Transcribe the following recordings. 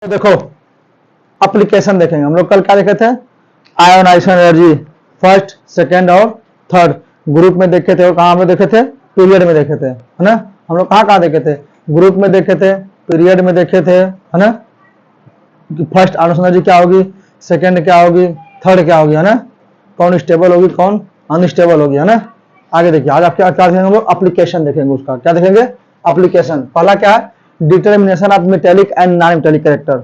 तो देखो एप्लीकेशन देखेंगे हम लोग। कल क्या देखे थे? आयोनाइजेशन एनर्जी फर्स्ट, सेकंड और थर्ड ग्रुप में देखे थे। और कहाँ में देखे थे? पीरियड में देखे थे, है ना। हम लोग कहाँ देखे थे? ग्रुप में देखे थे, पीरियड में देखे थे, है ना। फर्स्ट आयोनाइजेशन एनर्जी क्या होगी, सेकंड क्या होगी, थर्ड क्या होगी, है ना। कौन स्टेबल होगी, कौन अनस्टेबल होगी, है ना। आगे देखिए, आज आप क्या देखेंगे हम लोग? एप्लीकेशन देखेंगे। उसका क्या देखेंगे? एप्लीकेशन। पहला क्या है? Determination of metallic and non metallic character.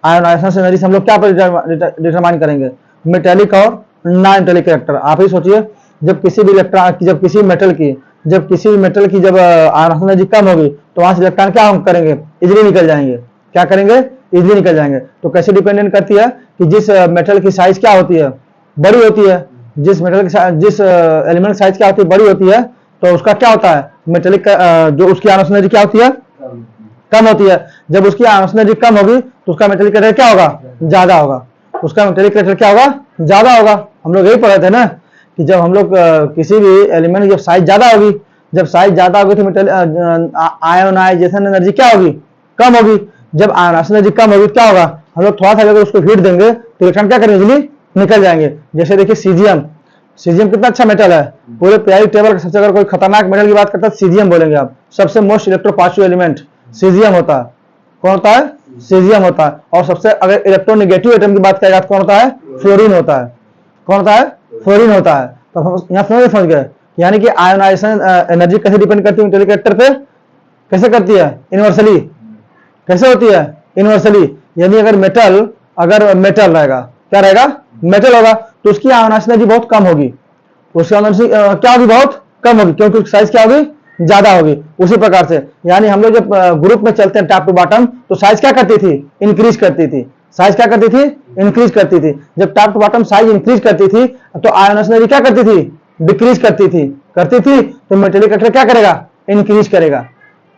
Ionization energy से हम लोग क्या डिटरमाइन करेंगे? मेटेलिक और नॉन मेटेलिक कैरेक्टर। आप ही सोचिए, जब किसी भी इलेक्ट्रॉन की, जब किसी मेटल की जब आयोनाइजेशन एनर्जी कम होगी तो वहां से इलेक्ट्रॉन क्या करेंगे? इजिली निकल जाएंगे। क्या करेंगे? इजिली निकल जाएंगे। तो कैसे डिपेंडेंट करती है कि जिस मेटल की साइज क्या होती है? बड़ी होती है। जिस एलिमेंट साइज क्या होती है? बड़ी होती है। तो उसका क्या होता है? मेटेलिक जो उसकी आयोनाइजेशन एनर्जी क्या होती है? कम होती है। जब उसकी आयोनाइजेशन एनर्जी कम होगी तो उसका मेटेलिक कैरेक्टर क्या होगा? ज्यादा होगा। उसका मेटेलिक कैरेक्टर क्या होगा? ज्यादा होगा। हम लोग यही पढ़े थे ना कि जब हम लोग किसी भी एलिमेंट की जब साइज ज्यादा होगी, तो आयोनाइजेशन एनर्जी क्या होगी? कम होगी। जब आयोनाइजेशन एनर्जी कम होगी क्या होगा? हम लोग थोड़ा सा अगर उसको हीट देंगे तो इलेक्ट्रॉन क्या करेंगे? इजिली निकल जाएंगे। जैसे देखिए सीजियम कितना अच्छा मेटल है। पूरे पीरियोडिक टेबल का सबसे अगर कोई खतरनाक मेटल की बात करता है सीजियम बोलेंगे आप। सबसे मोस्ट इलेक्ट्रोपॉजिटिव एलिमेंट सीजियम होता है। कौन होता है? सीजियम होता है। और सबसे अगर इलेक्ट्रोनेगेटिव एटम की बात करेगा तो कौन होता है? फ्लोरीन होता है। कौन होता है? फ्लोरीन होता है। तो हम यहाँ समझ गए, यानी कि आयोनाइजेशन एनर्जी कैसे डिपेंड करती है मेटेलिक कैरेक्टर पे? कैसे करती है? इनवर्सली। कैसे होती है? इनवर्सली। यानी अगर मेटल रहेगा, क्या रहेगा? मेटल होगा, तो उसकी आयोनाइजेशन एनर्जी बहुत कम होगी। उसकी एनर्जी क्या होगी? बहुत कम होगी, क्योंकि साइज क्या होगी? ज्यादा होगी। उसी प्रकार से यानी हम लोग जब ग्रुप में चलते हैं टॉप टू बॉटम, तो साइज क्या करती थी? इंक्रीज करती थी। साइज क्या करती थी? इंक्रीज करती थी। जब top to bottom size increase करती थी तो आयोनाइजेशन एनर्जी क्या करती थी? डिक्रीज करती थी। तो मेटेलिक कैरेक्टर क्या करेगा? इंक्रीज करेगा।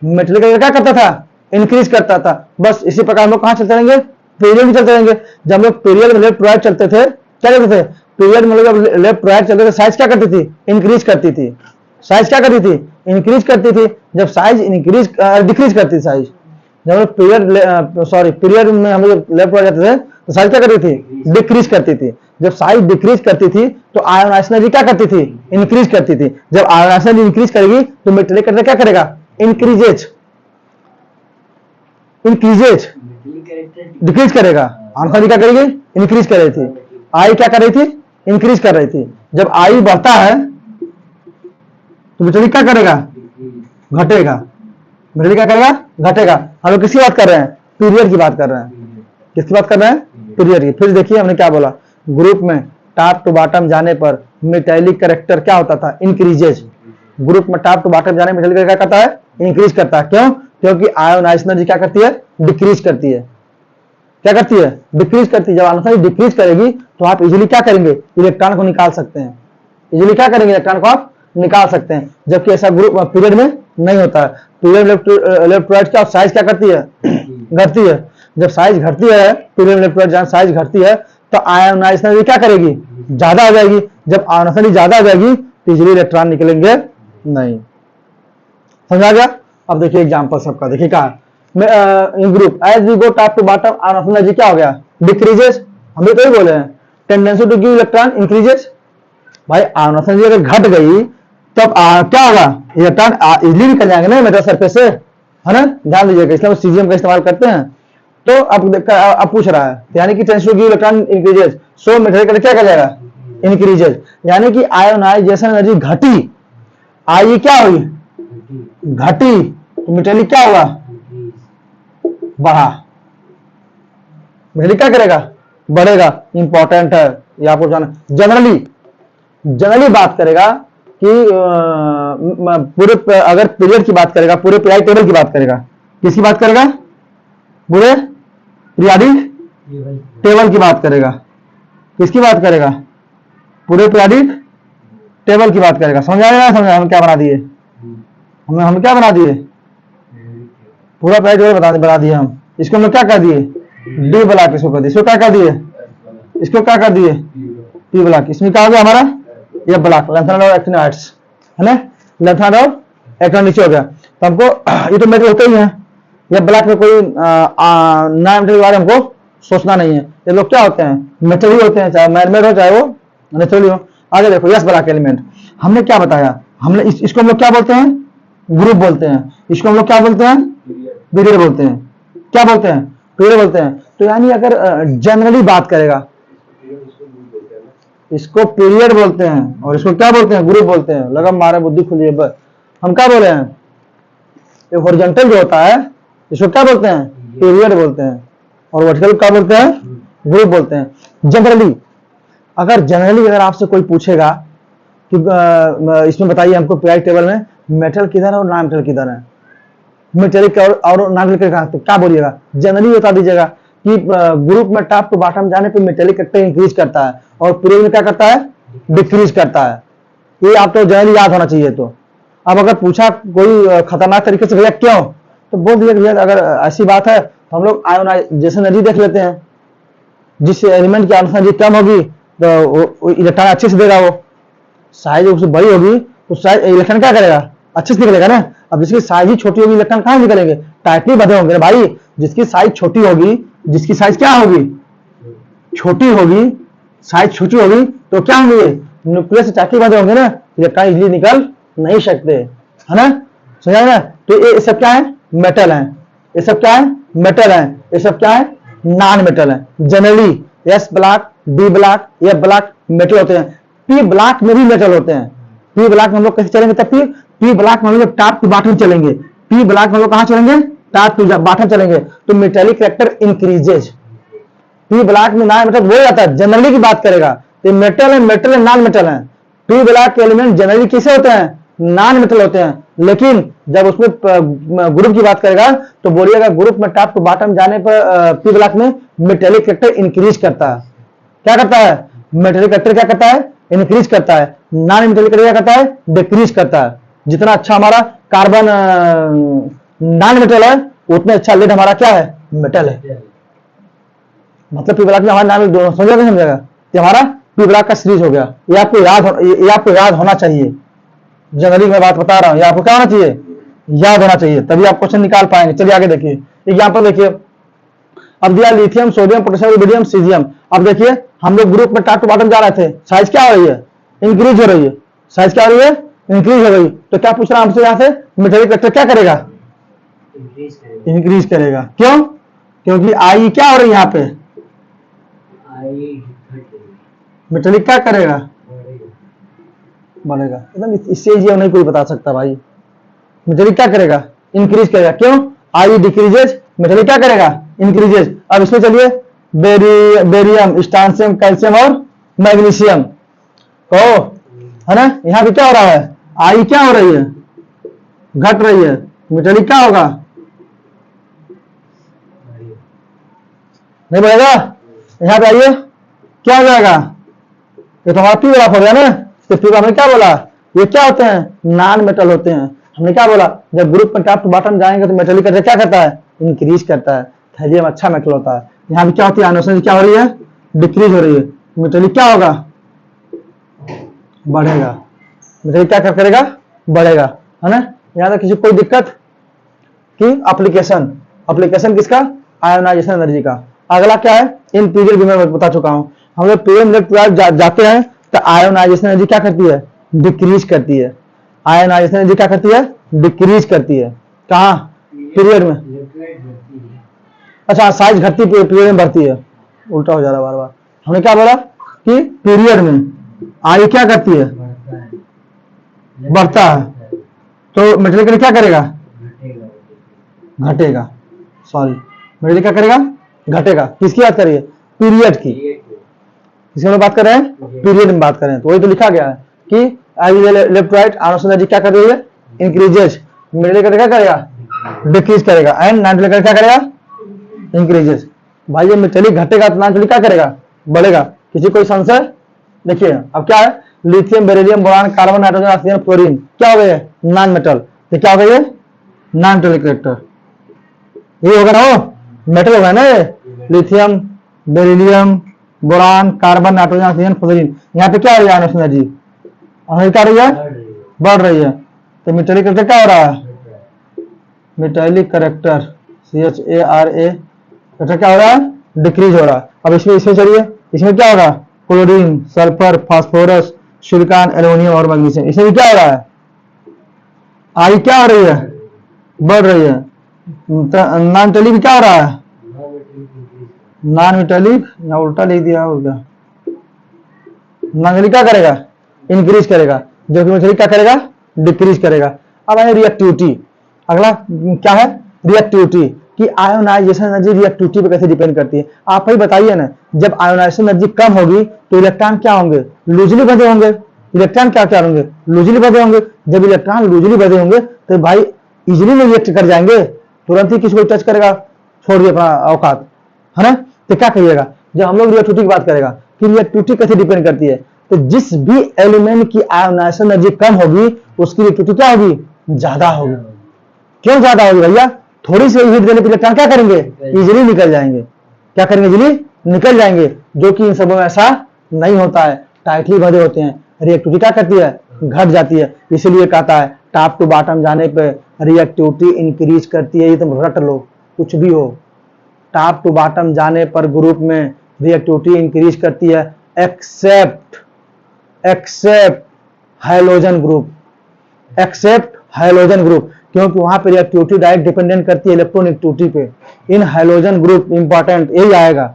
मेटेलिक कैरेक्टर क्या करता था? इंक्रीज करता था। बस इसी प्रकार हम लोग कहां चलते रहेंगे? पीरियड में चलते रहेंगे। जब हम लोग पीरियड में लेफ्ट राइट चलते थे, क्या करते थे? पीरियड में जब लेफ्ट राइट चलते थे, साइज क्या करती थी? इंक्रीज करती थी। साइज क्या करती थी? इंक्रीज करती थी। जब साइज इंक्रीज डिक्रीज करती थी साइज। जब हम पीरियड में हम लोग लेफ्ट राइट जाते थे तो साइज क्या करती थी? डिक्रीज करती थी। जब साइज डिक्रीज करती थी तो आयोनाइजेशन एनर्जी क्या करती थी? इंक्रीज करती थी। जब आयोनाइजेशन एनर्जी इंक्रीज करेगी तो मेटेलिक कैरेक्टर क्या करेगा? इंक्रीजेज डिक्रीज करेगा। आयोनाइजेशन क्या करेगी? इंक्रीज कर रही थी। आई क्या कर रही थी? इंक्रीज कर रही थी। जब आई बढ़ता है तो मेटेलिक क्या करेगा? घटेगा। मेटेलिक क्या करेगा? घटेगा। हम लोग किसकी बात कर रहे हैं? पीरियड की बात कर रहे हैं। किसकी बात कर रहे हैं? पीरियड की। फिर देखिए हमने क्या बोला, ग्रुप में टॉप टू बॉटम जाने पर मेटेलिक कैरेक्टर क्या होता था? इंक्रीजेज। ग्रुप में टॉप टू बॉटम जाने में मेटेलिक क्या करता है? इंक्रीज करता है। क्यों? क्योंकि आयोनाइजेशन एनर्जी क्या करती है? डिक्रीज करती है। क्या करती है? डिक्रीज करती है। जब आयोनाइजेशन डिक्रीज करेगी तो आप इजीली क्या करेंगे? इलेक्ट्रॉन को निकाल सकते हैं। इजीली क्या करेंगे? इलेक्ट्रॉन को आप निकाल सकते हैं। जबकि ऐसा ग्रुप पीरियड में नहीं होता है। पीरियड लेफ्ट राइट क्या साइज क्या करती है? घटती है। जब साइज घटती है, पीरियड लेफ्ट राइट साइज घटती है, तो आयोनाइजेशन एनर्जी क्या करेगी? ज्यादा आ जाएगी। जब आयोनाइजेशन एनर्जी ज्यादा आ जाएगी तो इजीली इलेक्ट्रॉन निकलेंगे नहीं। समझा गया? अब देखिए एग्जांपल सबका। देखिए कहा in group as we go top to bottom ionization energy क्या हो गया? डिक्रीजेस। हम भी तो ही बोले हैं, tendency to give electron increases. भाई आयोनाइजेशन एनर्जी अगर घट गई तब क्या होगा? इलेक्ट्रॉन इजीली निकल जाएंगे ना मेटल सरफेस से, है ना। ध्यान दीजिएगा, इसलिए सीजियम का इस्तेमाल करते हैं। तो अब पूछ रहा है, यानी कि tendency to give electron increases, so metallic क्या कर जाएगा? इंक्रीजेस। यानी कि आयोनाइजेशन एनर्जी घटी, आई क्या हुई? घटी, तो मेटेलिक क्या होगा? बढ़ा। मेटेलिक क्या करेगा? बढ़ेगा। इंपॉर्टेंट है ये आपको जाना। जनरली बात करेगा कि पूरे अगर पीरियड की बात करेगा, पूरे पीरियड टेबल की बात करेगा। किसकी बात करेगा? पूरे पीरियडिक टेबल की बात करेगा। किसकी बात करेगा? पूरे पीरियडिक टेबल की बात करेगा। समझ आया ना? समझा? हम क्या बना दिए? हम क्या बना दिए? पूरा पीरियड टेबल बना दिए हम। इसको हम क्या कर दिए? डी ब्लॉक इसको कर दिए। इसको क्या कर दिए? इसको क्या कर दिए? P block. इसमें क्या हो गया हमारा? ये ब्लॉक लेंथनॉइड और एक्टिनॉइड्स, है ना। लेंथनॉइड और एक्टिनॉइड नीचे हो गया। तो हमको ये तो मेटल होते ही है, या ब्लैक में कोई नॉन मेटल के बारे में हमको सोचना नहीं है। ये लोग क्या होते हैं, मेटल ही होते हैं, चाहे मैनमेड हो चाहे वो नेचुरली हो। आगे देखो, यस ब्लैक एलिमेंट हमने क्या बताया, हमने इसको हम लोग क्या बोलते हैं, ग्रुप बोलते हैं। इसको हम लोग क्या बोलते हैं, पीरियड बोलते हैं। क्या बोलते हैं, पीरियड बोलते हैं। तो यानी अगर जनरली बात करेगा, इसको पीरियड बोलते हैं और इसको क्या बोलते हैं, ग्रुप बोलते हैं। लगा मारे बुद्धि खुली है बस। हम क्या बोले हैं, ये हॉरिजॉन्टल जो होता है इसको क्या बोलते हैं, पीरियड बोलते हैं, और वर्टिकल क्या बोलते हैं, ग्रुप बोलते हैं। जनरली अगर आपसे कोई पूछेगा कि इसमें बताइए हमको पीरियड टेबल में मेटल किधर है और नॉन मेटल किधर है, मेटेलिक और नॉन मेटेलिक तो क्या बोलिएगा, जनरली बता दीजिएगा कि ग्रुप में टॉप टू बॉटम जाने पे मेटेलिक कैरेक्टर इंक्रीज करता है और पीरियड में क्या करता है, डिक्रीज करता है। ये आप तो जनरली याद होना चाहिए। तो अब अगर पूछा कोई खतरनाक तरीके से भैया क्यों, तो बोल दिया भैया अगर ऐसी बात है तो हम लोग आयोनाइजेशन एनर्जी देख लेते हैं। जिस एलिमेंट की आयोनाइजेशन एनर्जी कम होगी तो इलेक्ट्रॉन अच्छे से देगा, वो साइज उससे बड़ी होगी तो साइज इलेक्ट्रॉन क्या करेगा, अच्छे से निकलेगा ना। अब जिसकी साइज ही छोटी होगी इलेक्ट्रॉन कहाँ निकलेंगे, टाइटली बंधे होंगे ना भाई। जिसकी साइज छोटी होगी, जिसकी साइज क्या होगी, छोटी होगी, साइज छोटी होगी तो क्या होंगे, न्यूक्लियस से टाइटली बंधे होंगे ना, इलेक्ट्रॉन इजीली निकल नहीं सकते, है ना, समझा ना। तो ये सब क्या है, मेटल है। ये सब क्या है, मेटल है। ये सब क्या है, नॉन मेटल है। Generally S block, B block, A block metal होते हैं। पी ब्लॉक में भी मेटल होते हैं। पी ब्लॉक में हम लोग कैसे चलेंगे, तब पी ब्लॉक में हम लोग टॉप टू बॉटम चलेंगे। पी ब्लॉक में हम लोग कहां चलेंगे, टॉप टू बॉटम चलेंगे। तो metallic character increases. P block में नॉन मेटल बोल जाता है, जनरली की बात करेगा तो मेटल है, मेटल है, नॉन मेटल है। पी ब्लॉक के एलिमेंट जनरली कैसे होते हैं, नॉन मेटल होते हैं। लेकिन जब उसमें ग्रुप की बात करेगा तो बोलिएगा ग्रुप में टॉप टू बॉटम जाने पर पी ब्लॉक में मेटेलिक कैरेक्टर इंक्रीज करता है। क्या करता है, मेटेलिक कैरेक्टर क्या करता है, इंक्रीज करता है। नॉन मेटेलिक कैरेक्टर क्या करता है, डिक्रीज करता है। जितना अच्छा हमारा कार्बन नॉन मेटल है उतना अच्छा लेड हमारा क्या है, मेटल है। मतलब पी ब्लॉक में हमारा नाम दोनों समझेगा नहीं समझेगा, ये हमारा पी ब्लॉक का सीरीज हो गया। ये आपको याद होना चाहिए। जनरली मैं बात बता रहा हूं, ये आपको क्या होना चाहिए, याद होना चाहिए, तभी आप क्वेश्चन निकाल पाएंगे। चलिए आगे देखिए, एग्जांपल देखिए। अब दिया lithium, sodium, potassium, rubidium, caesium. अब देखिए हम लोग ग्रुप में टॉप टू बॉटम जा रहे थे, साइज क्या हो रही है, इंक्रीज हो रही है। साइज क्या हो रही है, इंक्रीज हो रही। तो क्या पूछ रहा है हमसे, यहाँ से मेटेलिक कैरेक्टर क्या करेगा, इंक्रीज करेगा। क्यों, क्योंकि आई क्या हो रही है यहाँ पे, मेटेलिक क्या करेगा, बढ़ेगा। एकदम इससे इजी नहीं कोई बता सकता भाई। मेटेलिक क्या करेगा, इंक्रीज करेगा। क्यों, आई डिक्रीजेज, मेटेलिक क्या करेगा, इंक्रीजेज। अब इसमें चलिए बेरियम, स्ट्रांसियम, कैल्शियम और मैग्नीशियम तो है ना, यहाँ पे क्या हो रहा है, आई क्या हो रही है, घट रही है। मेटेलिक क्या होगा, नहीं बढ़ेगा। यहाँ पे आइए क्या हो जाएगा, ये तो हमारा पी ब्लॉक हो गया ना। तो पी ब्लॉक में क्या बोला, ये क्या होते हैं, नॉन मेटल होते हैं। हमने क्या बोला, जब ग्रुप में टॉप टू बॉटम जाएंगे तो मेटेलिक कैरेक्टर क्या करता है, इंक्रीज करता है। थैलियम अच्छा मेटल होता है। यहाँ पे क्या होती है, आयोनाइजेशन क्या हो रही है, डिक्रीज हो रही है। मेटेलिक क्या होगा, बढ़ेगा। मेटेलिक क्या करेगा, बढ़ेगा, है ना। यहाँ तक किसी कोई दिक्कत की एप्लीकेशन किसका, आयोनाइजेशन एनर्जी का। अगला क्या है, इन पीरियड भी मैं बता चुका हूं। हम लोग पीरियड जाते हैं तो आयोनाइजेशन एनर्जी क्या करती है, डिक्रीज करती है। आयोनाइजेशन एनर्जी क्या करती है, डिक्रीज करती है। कहाँ, पीरियड में। अच्छा, साइज घटती पीरियड में बढ़ती है, उल्टा हो जा रहा है बार बार। हमने क्या बोला कि पीरियड में आई क्या करती है, बढ़ता है। तो मेटेरियल क्या करेगा, घटेगा। सॉरी, मेटेरियल क्या करेगा, घटेगा। किसकी बात करिए, पीरियड की। किसकी में बात कर रहे हैं, पीरियड में बात कर रहे हैं। तो वही तो लिखा गया है कि लेफ्ट राइट आयोनाइजेशन एनर्जी क्या कर रही है, इंक्रीजेज। मेटेरियल क्या करेगा, डिक्रीज करेगा। एंड नॉन मेटेरियल क्या करेगा, इंक्रीजेज। भाई ये मेटेरियल घटेगा तो नॉन मेटेरियल क्या करेगा, बढ़ेगा। किसी कोई संशय, देखिए अब क्या है, lithium, beryllium, boron, carbon, nitrogen, oxygen, fluorine क्या हो गए, नॉन मेटल। तो क्या हो गए, नॉन मेटेलिक कैरेक्टर। ये होगा ना, वो मेटल होगा ना, lithium, beryllium, boron, carbon, nitrogen, oxygen, fluorine. यहाँ पे क्या हो रही है, आयोनाइजेशन एनर्जी क्या रही है, बढ़ रही है। तो मेटेलिक कैरेक्टर क्या हो रहा है, मेटेलिक कैरेक्टर CHARA, क्या हो रहा है, डिक्रीज हो रहा है। अब इसमें चलिए, इसमें क्या होगा, chlorine, sulphur, phosphorus, silicon, aluminium और मैग्नीशियम, इसमें भी क्या हो रहा है, आई क्या हो रही है, बढ़ रही है। नॉन मेटालिक भी क्या हो रहा है, नॉन मेटालिक, या उल्टा लिख दिया और क्या, नॉन मेटालिक क्या करेगा, इंक्रीज करेगा, जबकि मेटालिक क्या करेगा, डिक्रीज करेगा। अब आए रिएक्टिविटी, अगला क्या है, रिएक्टिविटी कि आयोनाइजेशन एनर्जी रिएक्टिविटी पे कैसे डिपेंड करती है। आप ही बताइए ना, जब आयोनाइजेशन एनर्जी कम होगी तो इलेक्ट्रॉन क्या होंगे, लूजली बंधे होंगे। इलेक्ट्रॉन क्या होंगे, लूजली बंधे होंगे। जब इलेक्ट्रॉन लूजली बंधे होंगे तो भाई इजिली में रिएक्ट कर जाएंगे, तुरंत ही किसको टच करेगा, छोड़ दिया अपना औकात, है ना। तो क्या कहिएगा जब हम लोग रिएक्टिविटी की बात करेगा कि रिएक्टिविटी कैसे डिपेंड करती है, तो जिस भी एलिमेंट की आयोनाइजेशन एनर्जी कम होगी उसकी रिएक्टिविटी क्या होगी, ज्यादा होगी। क्यों ज्यादा होगी भैया, थोड़ी सी हीट देने पर इलेक्ट्रॉन क्या करेंगे, इजिली निकल जाएंगे। क्या करेंगे, इजिली निकल जाएंगे, जो कि इन सबों में ऐसा नहीं होता है, टाइटली बंधे होते हैं। रिएक्टिविटी क्या करती है, घट जाती है। इसीलिए कहता है टॉप टू बॉटम जाने पे रिएक्टिविटी इंक्रीज करती है। ये तुम रट लो, कुछ भी हो, टॉप टू बॉटम जाने पर ग्रुप में रिएक्टिविटी इंक्रीज करती है, except hydrogen group, except hydrogen group, क्योंकि वहां पर रिएक्टिविटी डायरेक्ट डिपेंडेंट करती है इलेक्ट्रोनेगेटिविटी पे। इन हाइड्रोजन ग्रुप, इंपॉर्टेंट यही आएगा,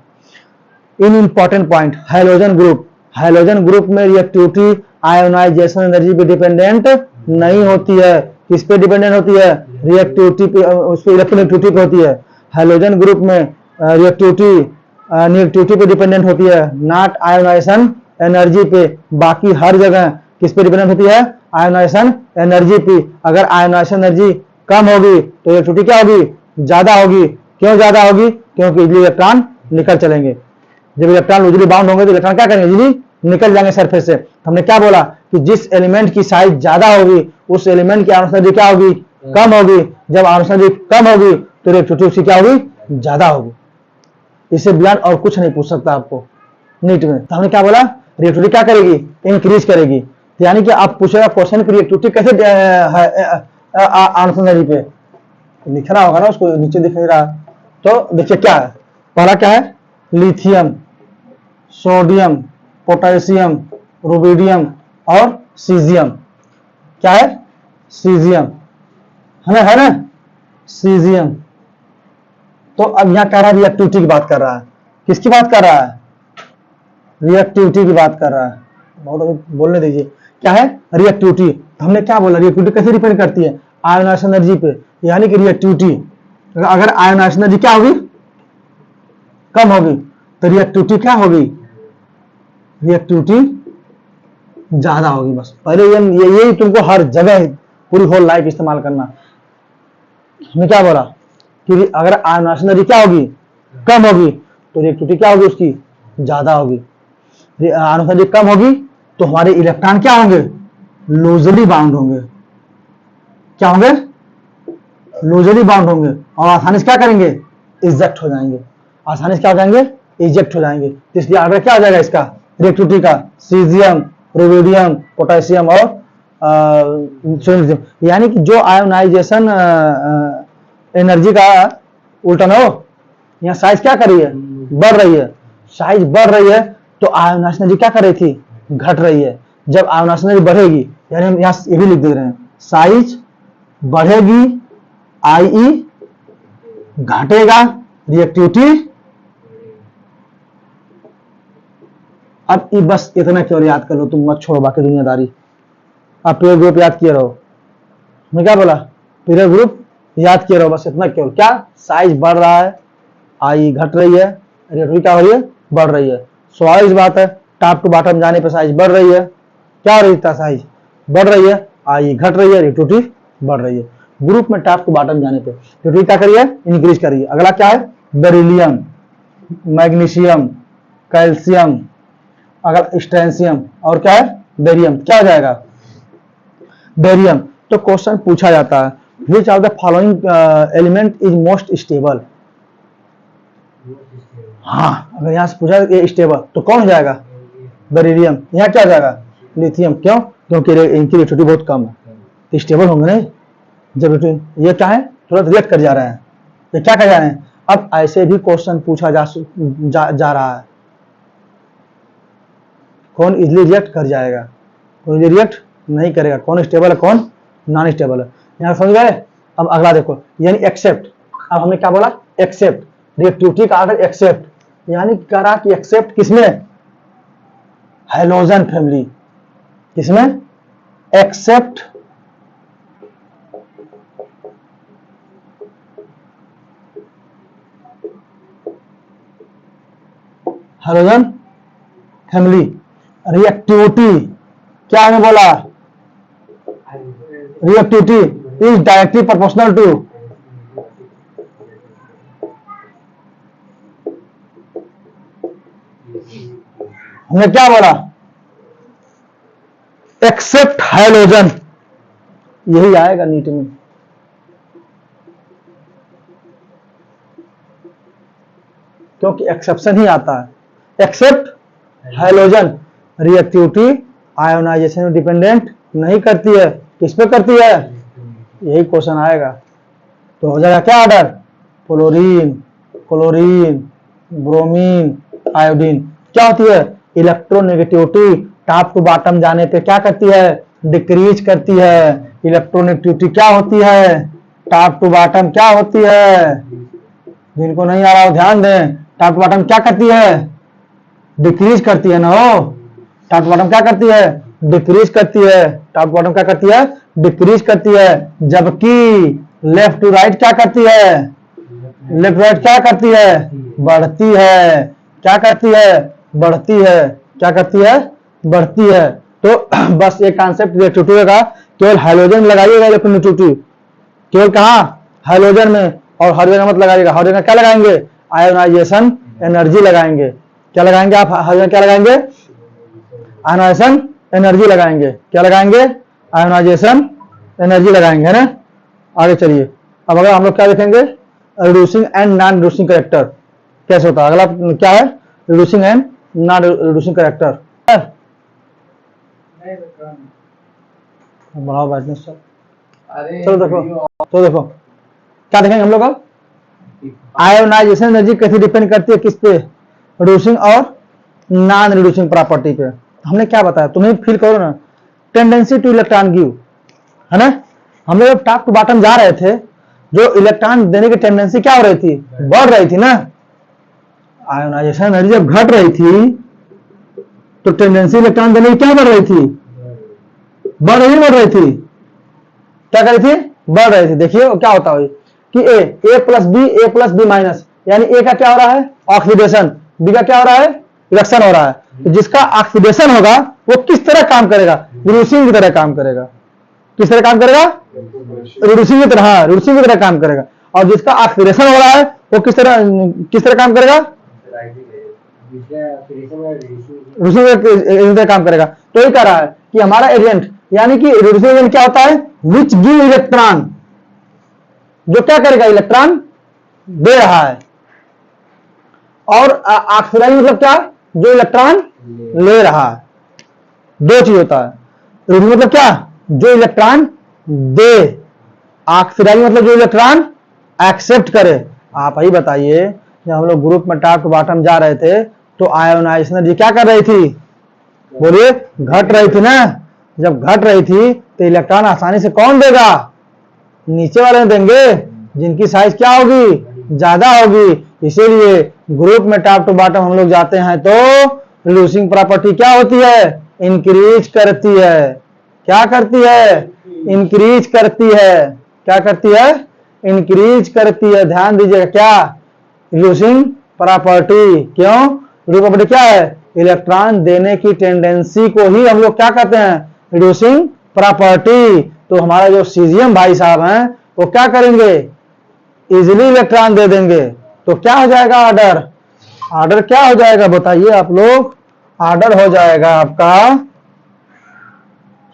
इन इंपॉर्टेंट पॉइंट, हाइड्रोजन ग्रुप में रिएक्टिविटी आयोनाइजेशन एनर्जी पे डिपेंडेंट नहीं होती है। किस पे डिपेंडेंट होती है, रिएक्टिविटी पे, उस पे इलेक्ट्रोनेगेटिविटी पे होती है। हाइड्रोजन ग्रुप में रिएक्टिविटी नेगेटिविटी पे डिपेंडेंट होती है, नॉट आयोनाइजेशन एनर्जी पे। बाकी हर जगह किस पे डिपेंडेंट होती है, आयोनाइजेशन एनर्जी पे। अगर आयोनाइजेशन एनर्जी कम होगी तो रिएक्टिविटी क्या होगी, ज्यादा होगी। क्यों ज्यादा होगी, क्योंकि इलेक्ट्रॉन निकल चलेंगे। जब इलेक्ट्रॉन लूजली बाउंड होंगे तो इलेक्ट्रॉन क्या करेंगे, इजीली निकल जाएंगे सरफेस से। हमने क्या बोला कि जिस एलिमेंट की साइज ज्यादा होगी उस एलिमेंट की आयोनाइजेशन एनर्जी क्या होगी, कम होगी। जब आयोनाइजेशन एनर्जी कम होगी तो रिएक्टिविटी उसकी क्या होगी, ज्यादा होगी। इससे बियॉन्ड और कुछ नहीं पूछ सकता आपको नीट में। तो हमने क्या बोला, रिएक्टिविटी क्या करेगी, इंक्रीज करेगी। यानी कि आप पूछेगा क्वेश्चन की रिएक्टिविटी कैसे आयोनाइजेशन एनर्जी पे लिखना होगा ना, उसको नीचे दिख नहीं रहा। तो देखिए क्या है, पहला क्या है, लिथियम, सोडियम, पोटेशियम, रुबिडियम और सीजियम। क्या है, सीजियम, है ना, सीजियम। तो अब यहां कह रहा है रिएक्टिविटी की बात कर रहा है। किसकी बात कर रहा है, रिएक्टिविटी की बात कर रहा है। बहुत अभी बोलने दीजिए, क्या है रिएक्टिविटी। तो हमने क्या बोला, रिएक्टिविटी कैसे डिपेंड करती है, आयोनाइजेशन एनर्जी पे। यानी कि रिएक्टिविटी, अगर आयोनाइजेशन एनर्जी क्या होगी, कम होगी, तो रिएक्टिविटी क्या होगी, रिएक्टिविटी ज्यादा होगी। बस पहले यही तुमको हर जगह पूरी होल लाइफ इस्तेमाल करना। हमने क्या बोला कि अगर आयोनाइजेशन एनर्जी क्या होगी, कम होगी, तो रिएक्टिविटी क्या होगी, उसकी ज्यादा होगी। आयोनाइजेशन एनर्जी कम होगी तो हमारे इलेक्ट्रॉन क्या होंगे, लूजली बाउंड होंगे। क्या होंगे, लूजली बाउंड होंगे और आसानी से क्या करेंगे, इजेक्ट हो जाएंगे। आसानी से क्या हो जाएंगे, इजेक्ट हो जाएंगे। तो इसलिए ऑर्डर क्या हो जाएगा इसका, रिएक्टिविटी का, सीजियम, रुबिडियम, पोटेशियम और सोडियम। यानी कि जो आयोनाइजेशन एनर्जी का उल्टा ना हो, यहाँ साइज क्या कर रही है, बढ़ रही है। साइज बढ़ रही है तो आयोनाइजेशन एनर्जी क्या कर रही थी, घट रही है। जब आयोनाइजेशन एनर्जी बढ़ेगी, यानी हम यहाँ ये भी लिख दे रहे हैं, साइज बढ़ेगी, आई घटेगा, रिएक्टिविटी। अब बस इतना केवल याद कर लो, तुम मत छोड़ो बाकी दुनियादारी। अब पीरियड ग्रुप याद किए रहो। मैं क्या बोला, पीरियड ग्रुप याद किए रहो, बस इतना केवल। क्या, साइज बढ़ रहा है, आई घट रही है, रिएक्टिविटी क्या हो रही है, बढ़ रही है। स्वाभाविक बात है, टॉप टू बॉटम जाने पर साइज बढ़ रही है। क्या हो रही था, साइज बढ़ रही है, आई घट रही है, रिएक्टिविटी बढ़ रही है। ग्रुप में टॉप टू बॉटम जाने पे रिएक्टिविटी क्या करिए, इंक्रीज करिए। अगला क्या है, बेरिलियम, मैग्नीशियम, कैल्शियम, अगर स्ट्रेंशियम और क्या है, बेरियम। क्या हो जाएगा, बेरियम। तो क्वेश्चन पूछा जाता है, which of the following element is most stable. हाँ, अगर यहां से पूछा स्टेबल तो कौन हो जाएगा, बेरिलियम। यहाँ क्या हो जाएगा, लिथियम। क्यों, क्योंकि इनकी रिएक्टिविटी बहुत कम है, तो स्टेबल होंगे नहीं। जब ये क्या है, थोड़ा रिएक्ट कर जा रहे हैं, ये क्या कह रहे हैं? अब ऐसे भी क्वेश्चन पूछा जा रहा है। कौन इजिली रिएक्ट कर जाएगा, कौन इजिली रिएक्ट नहीं करेगा, कौन स्टेबल है, कौन नॉन स्टेबल है, यहाँ समझ गए। अब अगला देखो, यानी एक्सेप्ट। अब हमने क्या बोला? एक्सेप्ट, रिएक्टिविटी का ऑर्डर एक्सेप्ट, यानी करा कि एक्सेप्ट किसमें? Halogen family. किसमें? Except halogen family. रिएक्टिविटी क्या हमने बोला? Reactivity is directly proportional to हमने क्या बोला? एक्सेप्ट हैलोजन, यही आएगा नीट में। क्योंकि एक्सेप्शन ही आता है। एक्सेप्ट हैलोजन, रिएक्टिविटी आयोनाइजेशन में डिपेंडेंट नहीं करती है, किस पे करती है? यही क्वेश्चन आएगा। तो हो जाएगा क्या order? Fluorine, chlorine, bromine, iodine. क्या होती है? इलेक्ट्रोनेगेटिविटी टॉप टू बॉटम जाने पे क्या करती है? डिक्रीज करती है। इलेक्ट्रोनेगेटिविटी क्या होती है? टॉप टू बॉटम क्या होती है? जिनको नहीं आ रहा हो ध्यान दें। टॉप टू बॉटम क्या करती है? डिक्रीज करती है ना हो। टॉप टू बॉटम क्या करती है? डिक्रीज करती है। टॉप टू बॉटम क्या करती है? डिक्रीज करती है। जबकि लेफ्ट टू राइट क्या करती है? लेफ्ट राइट क्या करती है? बढ़ती है। क्या करती है? बढ़ती है। क्या करती है? बढ़ती है। तो बस ये कॉन्सेप्ट रिएक्टिविटी का केवल हाइड्रोजन लगाइएगा इलेक्ट्रोनेगेटिविटी, केवल कहां? हाइड्रोजन में। और हाइड्रोजन मत लगाइएगा। हाइड्रोजन क्या लगाएंगे? आयोनाइजेशन एनर्जी लगाएंगे। क्या लगाएंगे आप? हाइड्रोजन क्या लगाएंगे? आयोनाइजेशन एनर्जी लगाएंगे। क्या लगाएंगे? आयोनाइजेशन एनर्जी लगाएंगे, है ना। आगे चलिए, अब अगर हम लोग क्या देखेंगे? Reducing and non reducing character कैसे होता है। अगला क्या है? Reducing and non reducing character. बढ़ाओ ब्राइटनेस सर। चलो देखो, तो देखो क्या देखेंगे हम लोग अब? आयोनाइजेशन एनर्जी कैसे डिपेंड करती है, किस पे? रिड्यूसिंग और नॉन रिड्यूसिंग प्रॉपर्टी पे। हमने क्या बताया, तुम्हें फील करो ना, टेंडेंसी टू इलेक्ट्रॉन गिव, है ना। हम लोग टॉप टू बॉटम जा रहे थे, जो इलेक्ट्रॉन देने की टेंडेंसी क्या हो रही थी? बढ़ रही थी ना। आयोनाइजेशन एनर्जी जब घट रही थी तो टेंडेंसी इलेक्ट्रॉन देने की क्या बढ़ रही थी? बढ़ रही थी। क्या कर रही थी? बढ़ रही थी। देखिए क्या होता है कि ए प्लस बी माइनस, यानी ए का क्या हो रहा है? ऑक्सीडेशन। बी का क्या हो रहा है? रिडक्शन हो रहा है। तो जिसका ऑक्सीडेशन होगा वो किस तरह काम करेगा? रिड्यूसिंग की तरह काम करेगा। किस तरह काम करेगा? रिड्यूसिंग की तरह, रिड्यूसिंग की तरह काम करेगा। और जिसका ऑक्सीडेशन हो रहा है वो किस तरह काम करेगा? रिड्यूसिंग काम करेगा। तो ये कह रहा है कि हमारा एजेंट, यानी कि रिड्यूसिंग एजेंट क्या होता है? विच गिव इलेक्ट्रॉन, जो क्या करेगा? इलेक्ट्रॉन दे रहा है। और ऑक्सीडाइज मतलब क्या? जो इलेक्ट्रॉन ले रहा है। दो चीज होता है। रिड्यूसिंग मतलब क्या? जो इलेक्ट्रॉन दे। ऑक्सीडाइज मतलब जो इलेक्ट्रॉन एक्सेप्ट करे। आप ही बताइए, जब हम लोग ग्रुप में टॉप टू बॉटम जा रहे थे तो आयोनाइजेशन एनर्जी क्या कर रही थी? बोलिए, घट रही थी ना। जब घट रही थी तो इलेक्ट्रॉन आसानी से कौन देगा? नीचे वाले देंगे, जिनकी साइज क्या होगी? ज्यादा होगी। इसीलिए ग्रुप में टॉप टू बॉटम हम लोग जाते हैं तो रिड्यूसिंग प्रॉपर्टी क्या होती है? इंक्रीज करती है। क्या करती है? इंक्रीज करती है। क्या करती है? इंक्रीज करती है। ध्यान दीजिएगा, क्या? Reducing property. क्यों? रिड्यूसिंग प्रॉपर्टी क्या है? इलेक्ट्रॉन देने की टेंडेंसी को ही हम लोग क्या कहते हैं? Reducing property. तो हमारा जो सीजियम भाई साहब हैं वो क्या करेंगे? इजिली इलेक्ट्रॉन दे देंगे। तो क्या हो जाएगा ऑर्डर? ऑर्डर क्या हो जाएगा बताइए आप लोग? ऑर्डर हो जाएगा आपका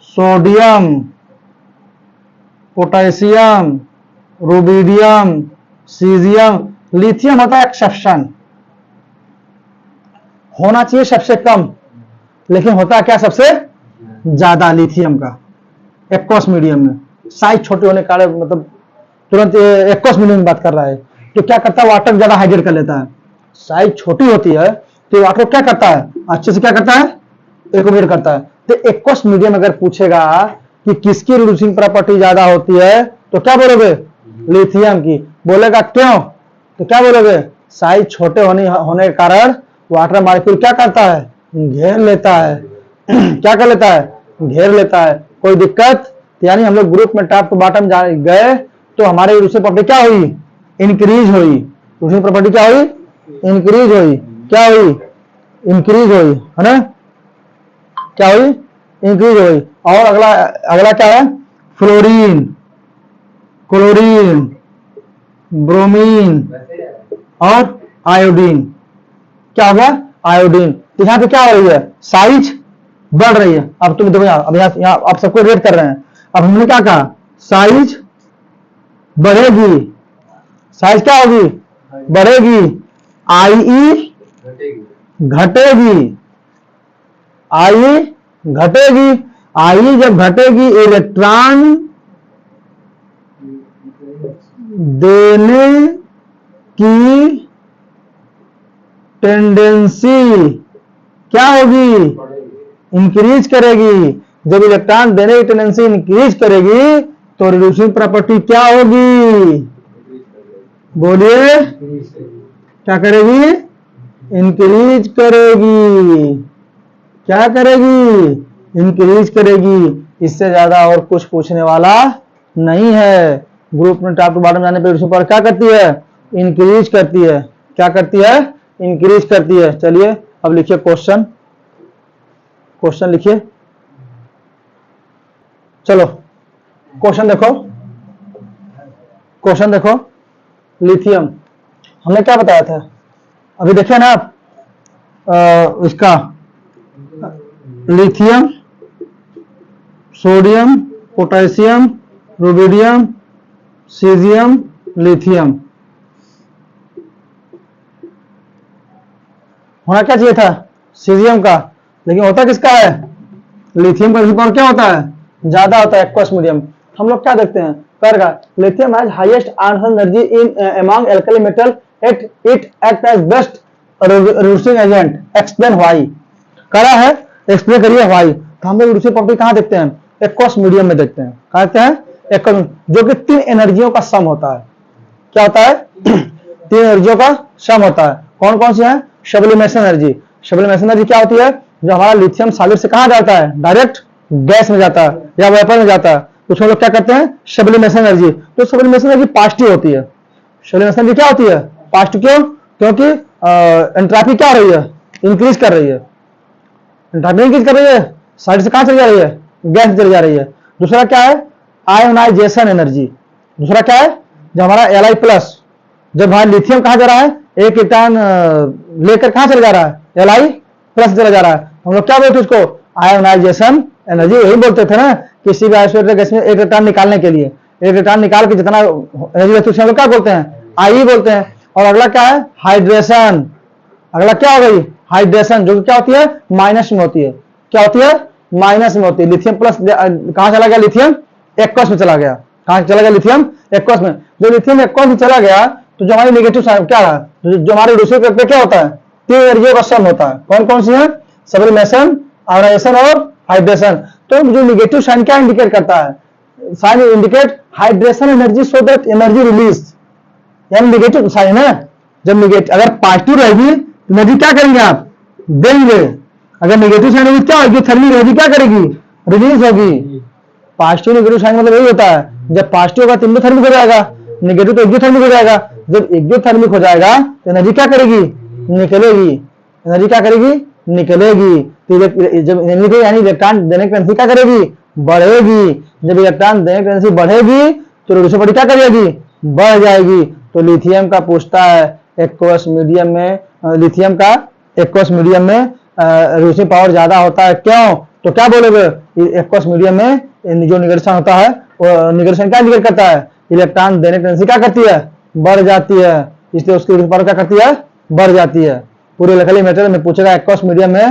sodium, potassium, rubidium, caesium. Lithium होता है एक्सेप्शन, होना चाहिए सबसे कम, लेकिन होता है क्या? सबसे ज्यादा लिथियम का एक्वस मीडियम में। साइज छोटे होने के कारण मतलब तुरंत एक्वस मीडियम में बात कर रहा है। तो क्या करता है, वाटर ज्यादा हाइड्रेट कर लेता है। साइज छोटी होती है तो वाटर क्या करता है, अच्छे से क्या करता है, एकोमोडेट करता है। तो एक्वस मीडियम अगर पूछेगा कि किसकी रिड्यूसिंग प्रॉपर्टी ज्यादा होती है तो क्या बोलोगे, लिथियम की। बोलेगा क्यों, तो क्या बोलोगे, साइज छोटे होने के कारण वाटर मॉलिक्यूल क्या करता है, घेर लेता है। क्या कर लेता है, घेर लेता है। कोई दिक्कत, यानी हम लोग ग्रुप में टॉप टू बॉटम गए तो हमारी रिड्यूसिंग प्रॉपर्टी क्या हुई, इंक्रीज हुई। रिड्यूसिंग प्रॉपर्टी क्या हुई, इंक्रीज हुई। क्या हुई, इंक्रीज हुई, है ना, क्या हुई, इंक्रीज हुई। और अगला अगला क्या है, फ्लोरीन, क्लोरीन, ब्रोमीन और आयोडीन। क्या होगा, आयोडीन। तो यहाँ पे क्या हो रही है, साइज बढ़ रही है। अब तुम देखो अब यहाँ आप सबको रेट कर रहे हैं। अब हमने क्या कहा, साइज बढ़ेगी, साइज क्या होगी, बढ़ेगी। आई घटेगी, आई घटेगी। आई जब घटेगी, इलेक्ट्रॉन देने की टेंडेंसी क्या होगी, इंक्रीज करेगी। जब इलेक्ट्रॉन देने की टेंडेंसी इंक्रीज करेगी तो रिड्यूसिंग प्रॉपर्टी क्या होगी, बोलिए, क्या करेगी, इंक्रीज करेगी। क्या करेगी, इंक्रीज करेगी। इससे ज्यादा और कुछ पूछने वाला नहीं है। ग्रुप में टॉप टू बॉटम जाने पर पर क्या करती है, इंक्रीज करती है। क्या करती है, इंक्रीज करती है। चलिए अब लिखिए क्वेश्चन, क्वेश्चन लिखिए। चलो क्वेश्चन देखो, क्वेश्चन देखो। लिथियम हमने क्या बताया था, अभी देखिए ना आप, इसका lithium, sodium, potassium, rubidium, caesium, lithium. होना क्या चाहिए था, सीजियम का, लेकिन होता किसका है, लिथियम का पावर क्या होता है, ज्यादा होता है, एक्वस मीडियम। हम लोग क्या देखते हैं, करेगा lithium has highest answer energy in among alkali metal, it act as best reducing agent, explain why. करा है, एक्सप्लेन करिए व्हाई। तो हम लोग रिड्यूसिंग प्रॉपर्टी कहां देखते हैं, एक्वस मीडियम में देखते हैं। कहां देखते हैं, एक्वस, जो कि 3 एनर्जियों का सम होता है। क्या होता है, 3 एनर्जियों का सम होता है। कौन कौन सी है, सब्लिमेशन एनर्जी। सब्लिमेशन एनर्जी क्या होती है, जो हमारा लिथियम सॉलिड से कहां जाता है, डायरेक्ट गैस में जाता है या वेपर में जाता है, उसको लोग क्या करते हैं, सब्लिमेशन एनर्जी। तो सब्लिमेशन एनर्जी पॉजिटिव होती है। सब्लिमेशन एनर्जी क्या होती है, पॉजिटिव। क्यों, क्योंकि एंट्रोपी क्या हो रही है, इंक्रीज कर रही है। एंट्रोपी इंक्रीज कर रही है, साइड से कहां चली जा रही है, गैस में चली जा रही है। दूसरा क्या है, आयोनाइजेशन एनर्जी। दूसरा क्या है, जब हमारा Li+, जब हमारा लिथियम कहां जा रहा है, एक इलेक्ट्रॉन लेकर कहां चला जा रहा है, Li+ चला जा रहा है। हम लोग क्या बोलते हैं उसको, आयोनाइजेशन एनर्जी। यही बोलते थे ना, किसी भी आइसोलेटेड गैस में एक इलेक्ट्रॉन निकालने के लिए, एक इलेक्ट्रॉन निकाल के जितना एनर्जी लगती है हम लोग क्या बोलते हैं, आई बोलते हैं। और अगला क्या है, हाइड्रेशन। अगला क्या हो गई, हाइड्रेशन, जो क्या होती है, माइनस में होती है। क्या होती है, माइनस में होती है। लिथियम प्लस कहां चला गया, लिथियम एक्वस में चला गया। कहां चला गया, लिथियम एक्वस में। जो लिथियम एक्वस में चला गया तो जो हमारी नेगेटिव साइड क्या है, जो हमारे दूसरे पे क्या होता है, 3 एनर्जियों का सम होता है। कौन कौन सी है, सब्लिमेशन, आयोनाइजेशन और हाइड्रेशन। तो जो नेगेटिव साइन क्या इंडिकेट करता है, sign indicate hydration energy, so that energy release, यानी नेगेटिव साइन है। जब नेगेटिव, अगर पॉजिटिव रहेगी एनर्जी क्या करेंगे आप, देंगे। अगर नेगेटिव साइन होगी क्या होगी, थर्मल एनर्जी क्या करेगी, रिलीज होगी। पॉजिटिव नेगेटिव साइन मतलब यही होता है, जब पॉजिटिव होगा तो इंडोथर्मिक हो जाएगा, नेगेटिव तो एक्सोथर्मिक हो जाएगा। जब एक्सोथर्मिक हो जाएगा तो एनर्जी क्या करेगी, निकलेगी। एनर्जी क्या करेगी, निकलेगी। तो जब एनर्जी यानी इलेक्ट्रॉन देने की एनर्जी क्या करेगी, बढ़ेगी। जब इलेक्ट्रॉन देने की एनर्जी बढ़ेगी तो रिड्यूसिंग प्रॉपर्टी क्या करेगी, बढ़ जाएगी। तो लिथियम का पूछता है एक्वस मीडियम में, लिथियम का एक्वस मीडियम में रिड्यूसिंग पावर ज्यादा होता है। क्यों, तो क्या बोलोगे, एक्वस मीडियम में जो निगेटिव होता है, वो निगेटिव क्या इंडिकेट करता है, इलेक्ट्रॉन देने की टेंडेंसी क्या करती है, बढ़ जाती है। इसलिए उसकी रिड्यूसिंग पावर क्या करती है, बढ़ जाती है। पूरे एल्कली मेटल में पूछेगा एक्वस मीडियम में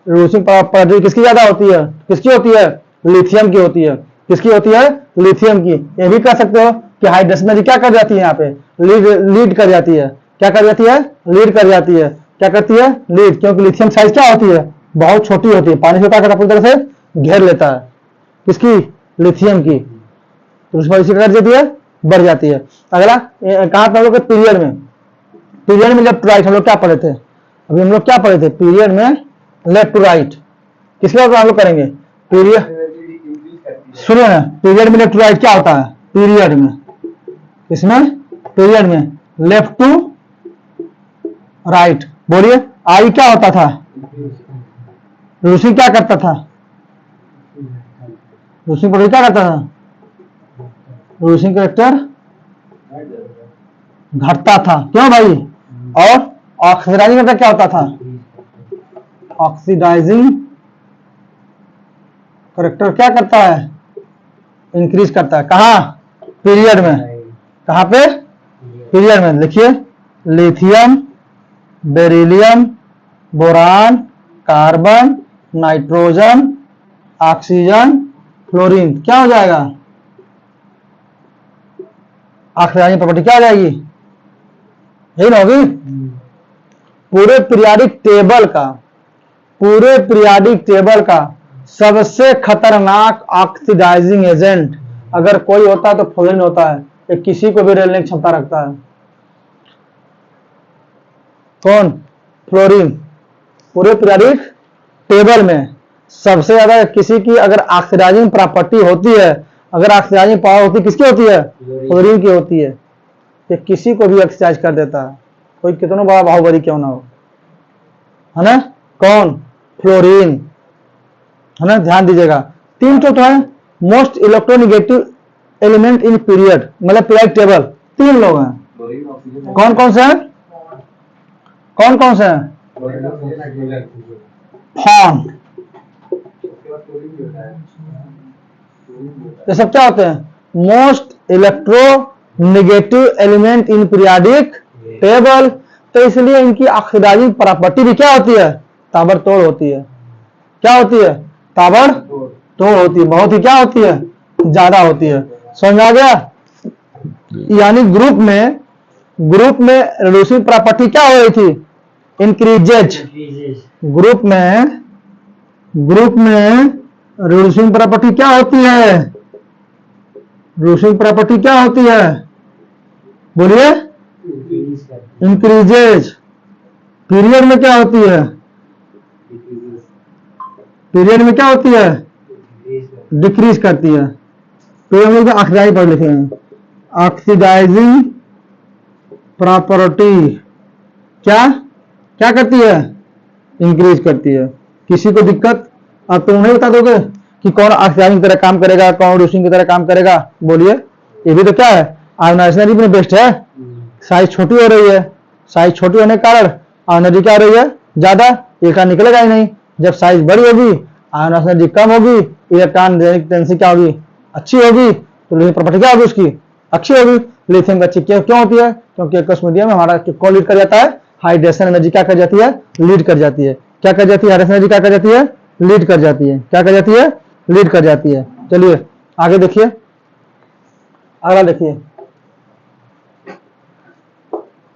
रिड्यूसिंग पावर किसकी ज्यादा होती है, किसकी होती है, लिथियम की होती है। किसकी होती है, लिथियम की। ये भी कह सकते हो कि हाइड्रेशन एनर्जी क्या कर जाती है, यहाँ पे लीड कर जाती है। क्या कर जाती है? लीड कर जाती है। क्या करती है? लीड। क्योंकि लिथियम साइज क्या होती है? बहुत छोटी होती है, पानी से क्या करता है? पूरी तरह से घेर लेता है। किसकी? लिथियम की। तो उसमें इसी कर जाती है, बढ़ जाती है। अगला कहां पे हम लोग? पीरियड में। पीरियड में लेफ्ट टू राइट हम लोग क्या पढ़े थे? अभी हम लोग क्या पढ़े थे? पीरियड में लेफ्ट टू राइट किसके बाद हम लोग करेंगे? पीरियड। सुनिए ना, पीरियड में लेफ्ट टू राइट क्या होता है? पीरियड में, इसमें पीरियड में लेफ्ट टू राइट। बोलिए, आई क्या होता था? रूसी क्या करता था? रूसी पढ़ी क्या करता था? रूसी करेक्टर घटता था। क्यों भाई? और ऑक्सीडाइजिंग करता क्या होता था? ऑक्सीडाइजिंग करेक्टर क्या करता है? इंक्रीज करता है। कहा? पीरियड में। कहां पे? पीरियड में। लिखिए, lithium, beryllium, boron, carbon, nitrogen, oxygen, fluorine क्या हो जाएगा? ऑक्सीडाइजिंग प्रॉपर्टी क्या हो जाएगी? यही ना होगी। पूरे पीरियाडिक टेबल का सबसे खतरनाक ऑक्सीडाइजिंग एजेंट अगर कोई होता है तो फ्लोरीन होता है। ये किसी को भी रेलने की क्षमता रखता है। कौन? फ्लोरीन। पूरे पीरियाडिक टेबल में सबसे ज्यादा किसी की अगर ऑक्सीडाइजिंग प्रॉपर्टी होती है, अगर ऑक्सीडाइजिंग पावर होती है, किसकी होती है? फ्लोरीन की होती है। ये किसी को भी ऑक्सीडाइज कर देता है, कोई कितना बड़ा बाहुबली क्यों ना हो, है ना? कौन? फ्लोरीन, है ना? ध्यान दीजिएगा। 3 तो है most electronegative element in period, मतलब पीरियड टेबल। 3 लोग हैं। कौन कौन से हैं? कौन कौन से हैं? फॉन। ये सब क्या होते हैं? Most electronegative element in periodic table. तो इसलिए इनकी ऑक्सीडाइजिंग प्रॉपर्टी भी क्या होती है? ताबड़तोड़ होती है। क्या होती है? ताबड़तोड़ होती है। बहुत ही क्या होती है? ज्यादा होती है। समझ आ गया? यानी ग्रुप में रिड्यूसिंग प्रॉपर्टी क्या हो रही थी? इंक्रीजेज। ग्रुप में रिड्यूसिंग प्रॉपर्टी क्या होती है? रिड्यूसिंग प्रॉपर्टी क्या होती है? बोलिए। इंक्रीजेज। पीरियड में क्या होती है? पीरियड में क्या होती है? डिक्रीज करती है। तो हम लोग ऑक्सीडाइज पढ़ लिखे हैं। ऑक्सीडाइजिंग प्रॉपर्टी क्या क्या करती है? इंक्रीज करती है। किसी को दिक्कत? आप तो उन्हें बता दोगे कि कौन ऑक्सीडाइजिंग की तरह काम करेगा, कौन रिड्यूसिंग की तरह काम करेगा। बोलिए। ये भी तो क्या है? आयोनाइजेशन भी बेस्ट है। साइज छोटी हो रही है, साइज छोटी होने के कारण एनर्जी क्या हो रही है? ज्यादा। इलेक्ट्रॉन निकलेगा ही नहीं। जब साइज बड़ी होगी, आयोनाइजेशन एनर्जी कम होगी, इलेक्ट्रॉन डेंसिटी क्या होगी? अच्छी होगी। तो लिथियम प्रॉपर्टी क्या होगी उसकी? अच्छी होगी। लिथियम अच्छी क्यों होती है? क्योंकि एक्वस मीडियम में हमारा कौन लीड कर जाता है? हाइड्रेशन एनर्जी क्या कर जाती है? लीड कर जाती है। क्या कर जाती है? हाइड्रेशन एनर्जी क्या कर जाती है? लीड कर जाती है। क्या कर जाती है? लीड कर जाती है। चलिए आगे देखिए, अगला देखिए।